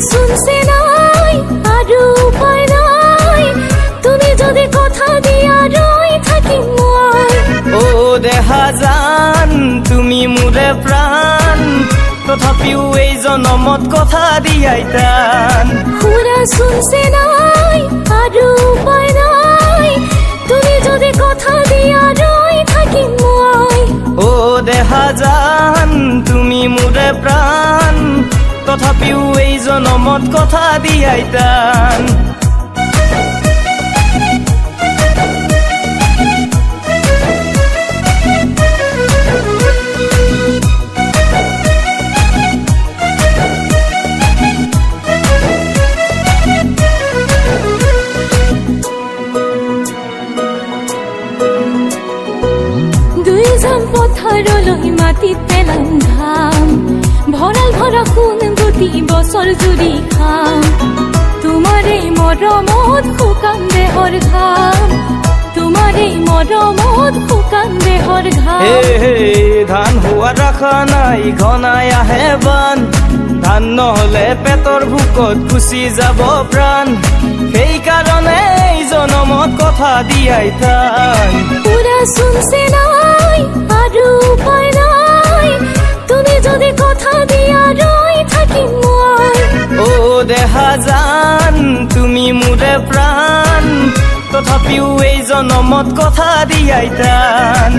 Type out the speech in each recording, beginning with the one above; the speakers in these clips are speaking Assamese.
শুনছে নাই আৰু উপায় নাই তুমি যদি কথা দিয়া ৰৈ থাকিম মই ও দেহা জান তুমি মোৰে প্ৰাণ তথাপিও এই জনমত কথা দিয়াই টান খুৰা শুনছে নাই আৰু উপায় নাই তুমি যদি কথা দিয়া ৰৈ থাকিম মই ও দেহা জান তুমি মোৰে প্ৰাণ তথাপিও এই জনমত কথা দিয়াই টান দুইজন পথাৰলৈ মাটিত পেলাম ঘাম ভৰাল ভৰা সোণ গুটি বছৰ জুৰি খাম তোমাৰ এই মৰমত শুকান দেহৰ ঘাম তোমাৰ এই মৰমত শুকান দেহৰ ঘাম ধান হোৱা ৰখা নাই ঘনাই আহে বান ধান নহলে পেটৰ ভোকত গুচি যাব প্ৰাণ সেইকাৰণে এই জনমত কথা দিয়াই টান পুৰা শুনছে নাই আৰু উপায় নাই তুমি যদি কথা দিয়া ৰৈ থাকিম মই ও দেহা জান তুমি মোৰে প্ৰাণ তথাপিও এই জনমত কথা দিয়াই টান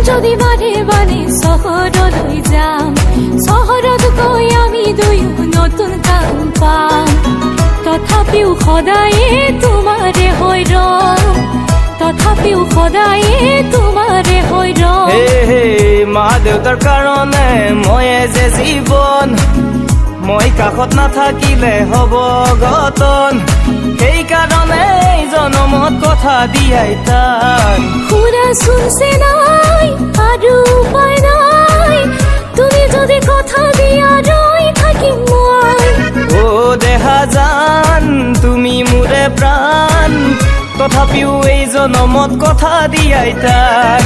যদি বাৰে বাৰে চহৰলৈ যাম চহৰত গৈ আমি দুয়ো নতুন কাম পাম তথাপিও সদায়ে তোমাৰে হৈ ৰম তথাপিও সদায়ে তোমাৰে হৈ ৰম মা দেউতাৰ কাৰণে ময়ে যে জীৱন মই কাষত নাথাকিলে হ'ব গতন সেইকাৰণে জনমত কথা দিয়াই টান খুৰা শুনছে নাই আৰু উপায় নাই তুমি যদি কথা দিয়া ৰৈ থাকিম মই ও দেহা জান তুমি মোৰে প্ৰাণ তথাপিও এই জনমত কথা দিয়াই টান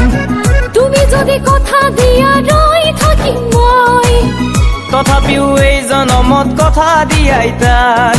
তুমি যদি কথা দিয়া ৰৈ থাকিম মই তথাপিও এই জনমত কথা দিয়াই টান